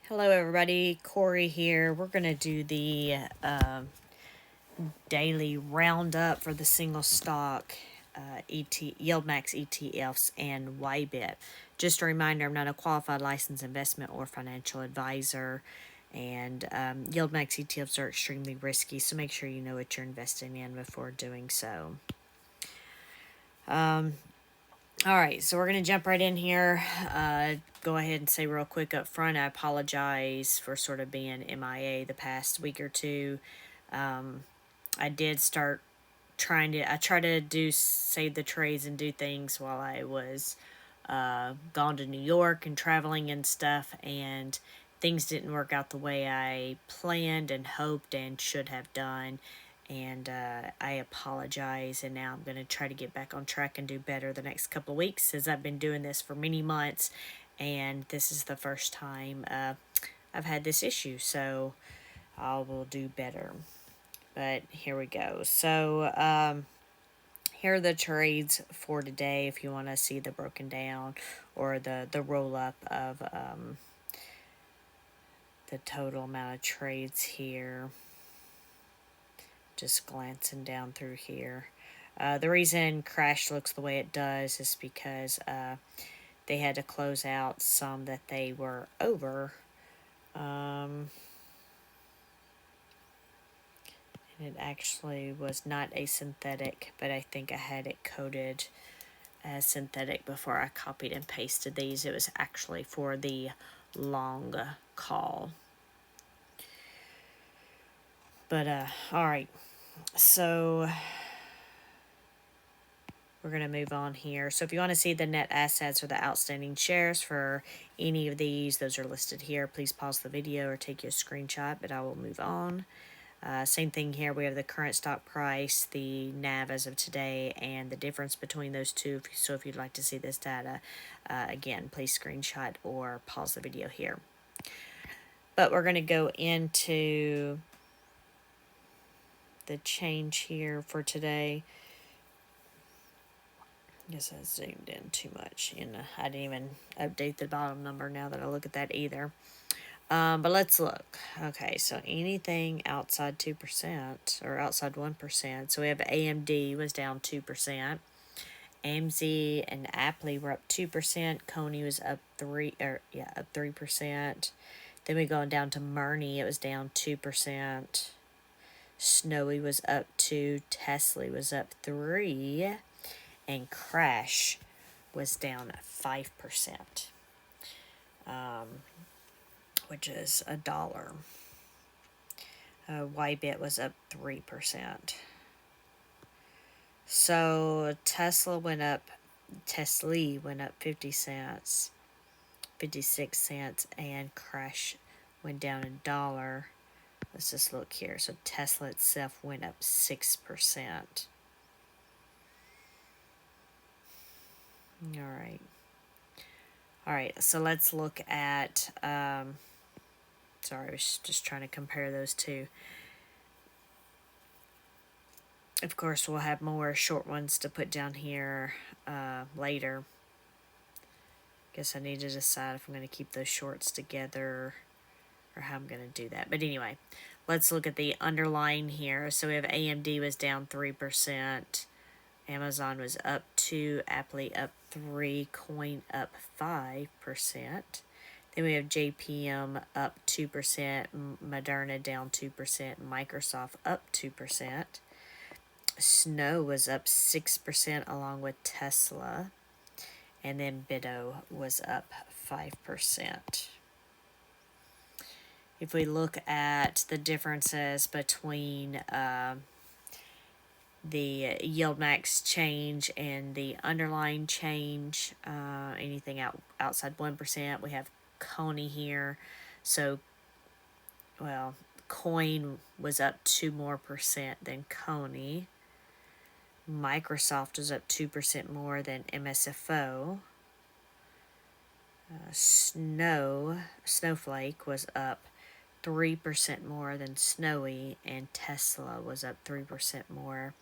Hello everybody, Corey here. We're going to do the daily roundup for the single stock YieldMax ETFs and YBIT. Just a reminder, I'm not a qualified licensed investment or financial advisor, and YieldMax ETFs are extremely risky, so make sure you know what you're investing in before doing so. All right, so we're going to jump right in here. Go ahead and say real quick up front, I apologize for sort of being MIA the past week or two. I did start I try to do save the trades and do things while I was gone to New York and traveling and stuff, and things didn't work out the way I planned and hoped and should have done. And I apologize, and now I'm going to try to get back on track and do better the next couple of weeks, as I've been doing this for many months, and this is the first time I've had this issue, so I will do better. But here we go. So here are the trades for today if you want to see the broken down or the roll-up of the total amount of trades here. Just glancing down through here. The reason Crash looks the way it does is because they had to close out some that they were over. And it actually was not a synthetic, but I think I had it coded as synthetic before I copied and pasted these. It was actually for the long call. But, all right. So we're going to move on here. So if you want to see the net assets or the outstanding shares for any of these, those are listed here. Please pause the video or take you a screenshot, but I will move on. Same thing here. We have the current stock price, the NAV as of today, and the difference between those two. So if you'd like to see this data, again, please screenshot or pause the video here. But we're going to go into the change here for today. I guess I zoomed in too much, and I didn't even update the bottom number now that I look at that either. But let's look. Okay, so anything outside 2% or outside 1%. So we have AMD was down 2%. AMZ and Apple were up 2%. Coney was up 3%. Then we go down to Murney, it was down 2%. Snowy was up 2%. Tesla was up 3%. And Crash was down 5%. Which is $1. YBIT was up 3%. So Tesla went up 50 cents, 56 cents, and Crash went down $1. Let's just look here. So Tesla itself went up 6%. All right, so let's look at, sorry, I was just trying to compare those two. Of course, we'll have more short ones to put down here later. Guess I need to decide if I'm going to keep those shorts together or how I'm going to do that. But anyway, let's look at the underlying here. So we have AMD was down 3%. Amazon was up 2%. Apple up 3%. Coin up 5%. Then we have JPM up 2%. Moderna down 2%. Microsoft up 2%. Snow was up 6% along with Tesla. And then Bitto was up 5%. If we look at the differences between the YieldMax change and the underlying change, anything outside 1%, we have Coney here. So, well, Coin was up 2% more than Coney. Microsoft was up 2% more than MSFO. Snowflake was up 3% more than Snowy, and Tesla was up 3% more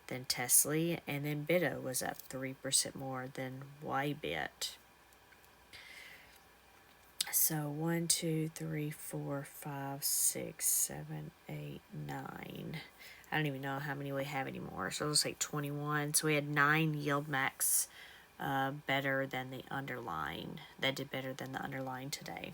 than Tesla, and then Bitto was up 3% more than YBIT. So 1, 2, 3, 4, 5, 6, 7, 8, 9. I don't even know how many we have anymore. So let's say 21. So we had 9 YieldMax better than the underlying. That did better than the underlying today.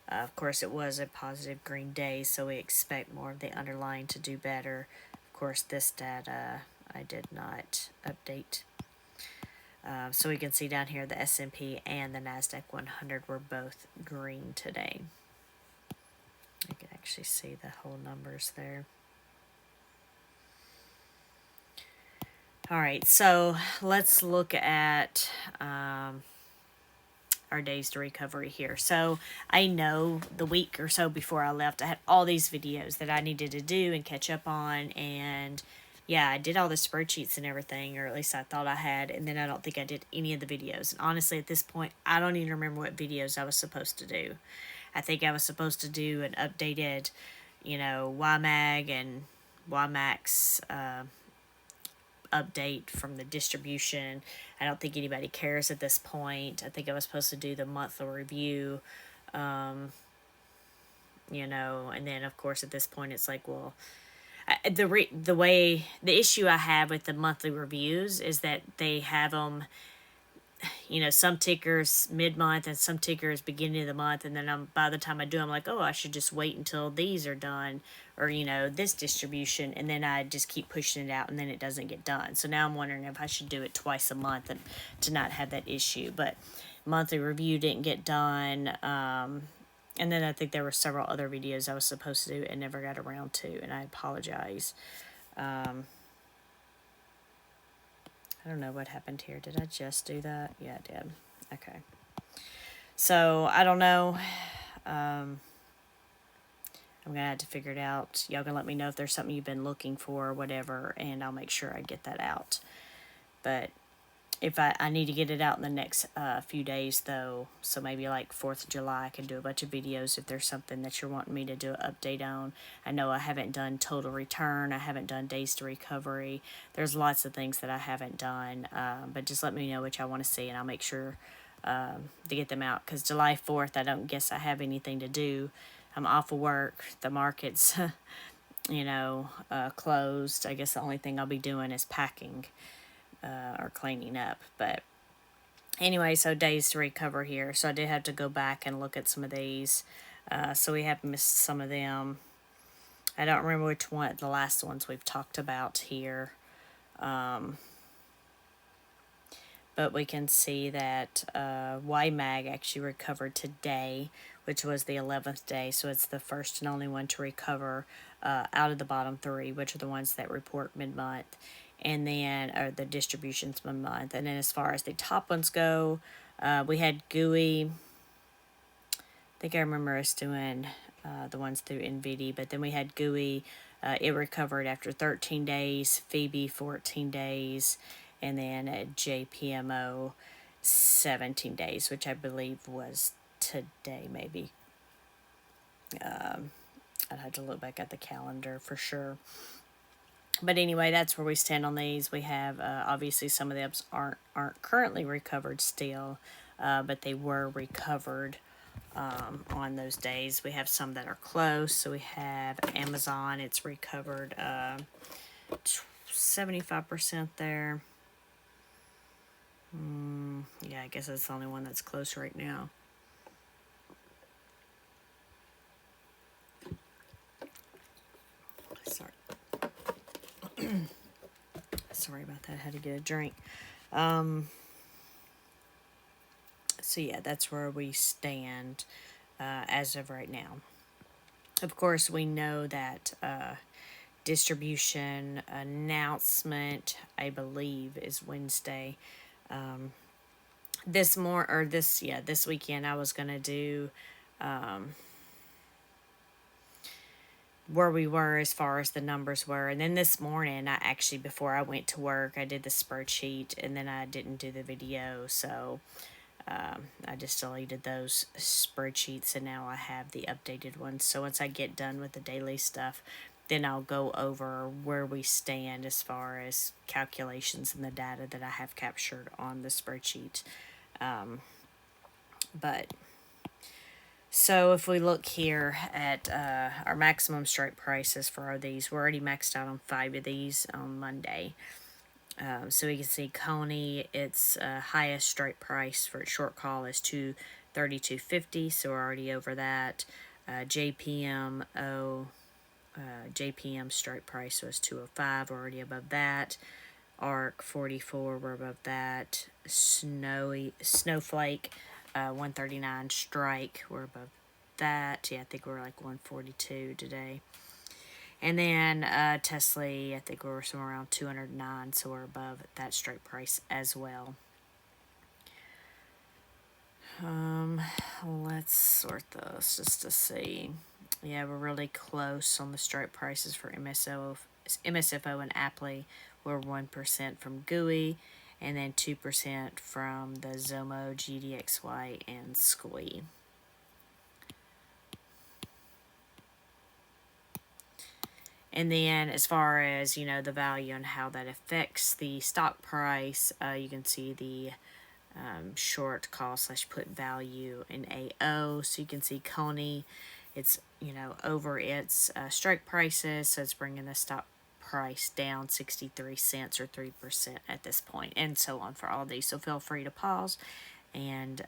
Of course, it was a positive green day, so we expect more of the underlying to do better. Of course, this data I did not update. So we can see down here the S&P and the NASDAQ 100 were both green today. You can actually see the whole numbers there. All right, so let's look at our days to recovery here. So I know the week or so before I left, I had all these videos that I needed to do and catch up on. And yeah, I did all the spreadsheets and everything, or at least I thought I had. And then I don't think I did any of the videos. And honestly, at this point, I don't even remember what videos I was supposed to do. I think I was supposed to do an updated, YMAG and YMAX update from the distribution. I don't think anybody cares at this point. I think I was supposed to do the monthly review, and then of course at this point it's like, well, the issue I have with the monthly reviews is that they have them, some tickers mid-month and some tickers beginning of the month, and then by the time I do, I'm like, oh, I should just wait until these are done, or this distribution, and then I just keep pushing it out, and then it doesn't get done. So now I'm wondering if I should do it twice a month and to not have that issue. But monthly review didn't get done, and then I think there were several other videos I was supposed to do and never got around to, and I apologize. I don't know what happened here. Did I just do that? Yeah, I did. Okay. So, I don't know. I'm going to have to figure it out. Y'all going to let me know if there's something you've been looking for or whatever, and I'll make sure I get that out. But if I need to get it out in the next few days, though, so maybe like 4th of July, I can do a bunch of videos if there's something that you're wanting me to do an update on. I know I haven't done total return. I haven't done days to recovery. There's lots of things that I haven't done, but just let me know what y'all want to see, and I'll make sure to get them out, because July 4th, I don't guess I have anything to do. I'm off of work. The market's, closed. I guess the only thing I'll be doing is packing. Or cleaning up. But anyway, so days to recover here. So I did have to go back and look at some of these. So we have missed some of them. I don't remember which one, the last ones we've talked about here. But we can see that YMAG actually recovered today, which was the 11th day. So it's the first and only one to recover out of the bottom 3, which are the ones that report mid-month. And then, the distributions mid-month. And then as far as the top ones go, we had GUI. I think I remember us doing the ones through NVD, but then we had GUI. It recovered after 13 days, Phoebe 14 days, and then at JPMO 17 days, which I believe was today maybe. I'd have to look back at the calendar for sure. But anyway, that's where we stand on these. We have, obviously, some of them aren't currently recovered still, but they were recovered on those days. We have some that are close. So we have Amazon. It's recovered 75% there. Yeah, I guess that's the only one that's close right now. Sorry. Sorry about that. I had to get a drink. So yeah, that's where we stand as of right now. Of course, we know that distribution announcement, I believe, is Wednesday. This weekend I was gonna do where we were as far as the numbers were, and then this morning I actually, before I went to work, I did the spreadsheet, and then I didn't do the video, so I just deleted those spreadsheets, and now I have the updated ones. So once I get done with the daily stuff, then I'll go over where we stand as far as calculations and the data that I have captured on the spreadsheet. But So if we look here at our maximum strike prices for these, we're already maxed out on 5 of these on Monday. So we can see Coney, its highest strike price for its short call is 232.50, so we're already over that. JPM strike price was 205, we're already above that. ARC 44, we're above that. Snowflake 139 strike, we're above that. Yeah, I think we're like 142 today. And then Tesla, I think we're somewhere around 209, so we're above that strike price as well. Let's sort this just to see. Yeah, we're really close on the strike prices for MSFO and Apple. We're 1% from GUI, and then 2% from the Zomo, GDXY, and SQUI. And then as far as, the value and how that affects the stock price, you can see the short call / put value in AO. So you can see Coney, it's, over its strike prices. So it's bringing the stock price down 63 cents or 3% at this point, and so on for all these. So feel free to pause and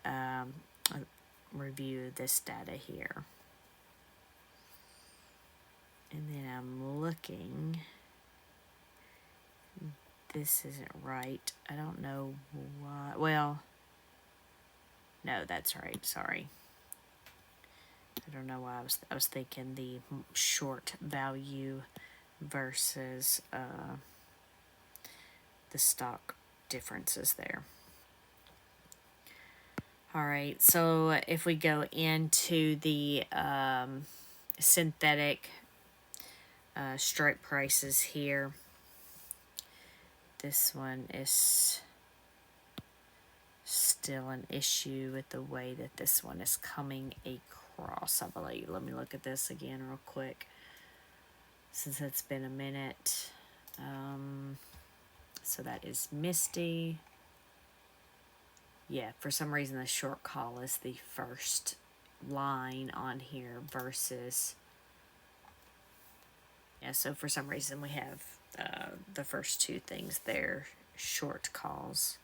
review this data here. And then I'm looking. This isn't right. I don't know why. Well, no, that's right. Sorry. I don't know why I was thinking the short value versus the stock differences there. All right, so if we go into the synthetic strike prices here, this one is still an issue with the way that this one is coming across, I believe. Let me look at this again real quick, since it's been a minute. So that is Misty. Yeah, for some reason the short call is the first line on here versus, yeah, so for some reason we have the first two things there, short calls.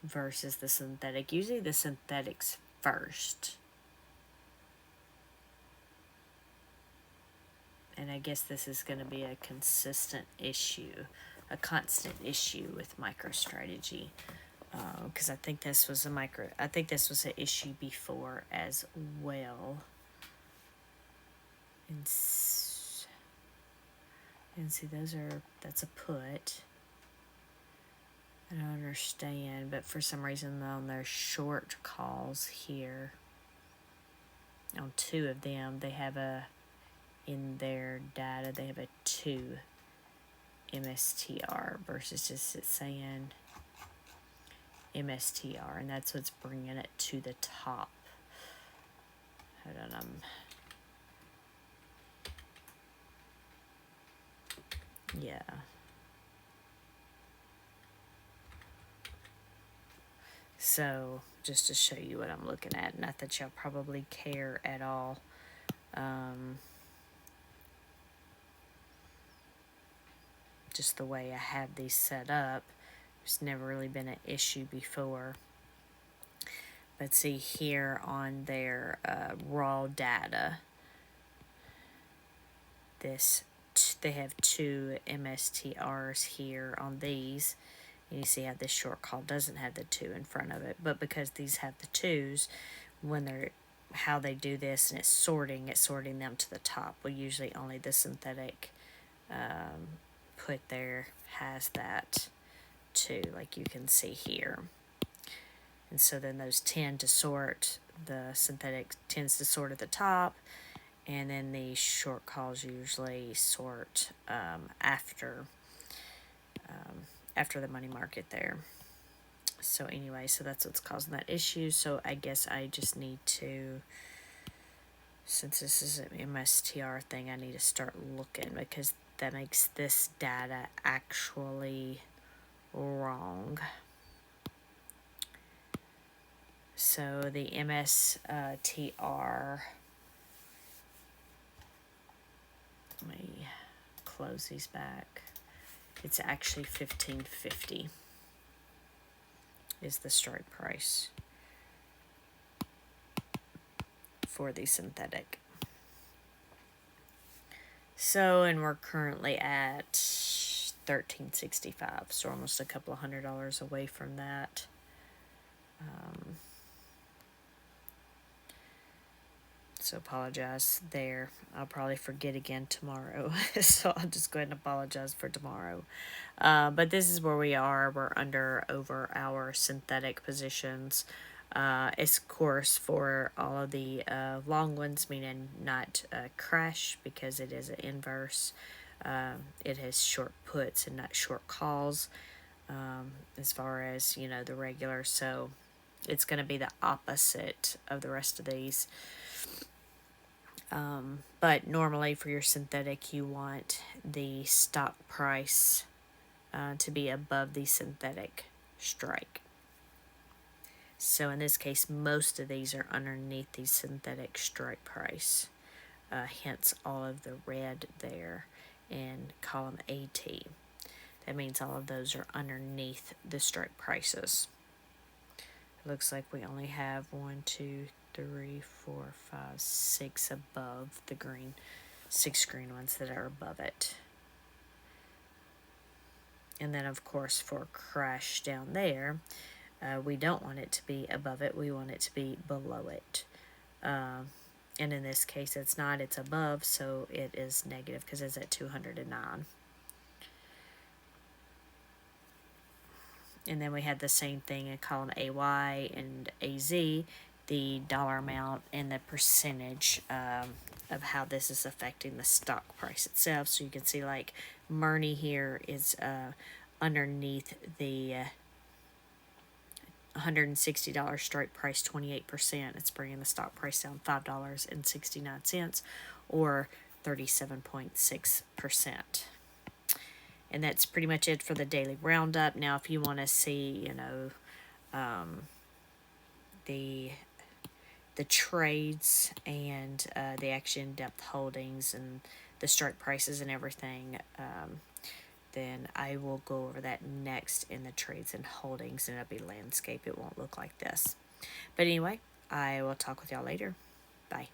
Versus the synthetic. Usually the synthetic's first. And I guess this is going to be a constant issue with MicroStrategy, because I think this was an issue before as well. And see, that's a put. I don't understand, but for some reason on their short calls here, on two of them, they have in their data, they have a 2 MSTR versus just it saying MSTR, and that's what's bringing it to the top. Hold on, yeah. So just to show you what I'm looking at, not that y'all probably care at all. Just the way I have these set up, it's never really been an issue before. But see here on their raw data, they have 2 MSTRs here on these. And you see how this short call doesn't have the 2 in front of it. But because these have the 2s, how they do this and it's sorting them to the top. Well, usually only the synthetic put there has that 2, like you can see here. And so then those tend to sort, the synthetic tends to sort at the top, and then the short calls usually sort after the money market there. So anyway, so that's what's causing that issue. So I guess I just need to, since this is an MSTR thing, I need to start looking, because that makes this data actually wrong. So the MSTR, let me close these back. It's actually 15.50 is the strike price for the synthetic. So, and we're currently at 13.65, so almost a couple of $100 away from that. So apologize there. I'll probably forget again tomorrow. So I'll just go ahead and apologize for tomorrow. But this is where we are. We're over our synthetic positions. It's of course for all of the long ones, meaning not crash, because it is an inverse. It has short puts and not short calls, as far as, you know, the regular. So it's going to be the opposite of the rest of these. But normally for your synthetic, you want the stock price to be above the synthetic strike. So in this case, most of these are underneath the synthetic strike price. Hence all of the red there in column AT. That means all of those are underneath the strike prices. It looks like we only have 1, 2, 3, 4, 5, 6 above the green. 6 green ones that are above it. And then of course for crash down there, we don't want it to be above it, we want it to be below it. And in this case it's not, it's above, so it is negative because it's at 209. And then we had the same thing in column AY and AZ, the dollar amount and the percentage of how this is affecting the stock price itself. So you can see like Murney here is underneath the $160 strike price, 28%. It's bringing the stock price down $5.69 or 37.6%. And that's pretty much it for the daily roundup. Now, if you want to see, you know, the trades and the action depth holdings and the strike prices and everything, then I will go over that next in the trades and holdings, and it'll be landscape. It won't look like this. But anyway, I will talk with y'all later. Bye.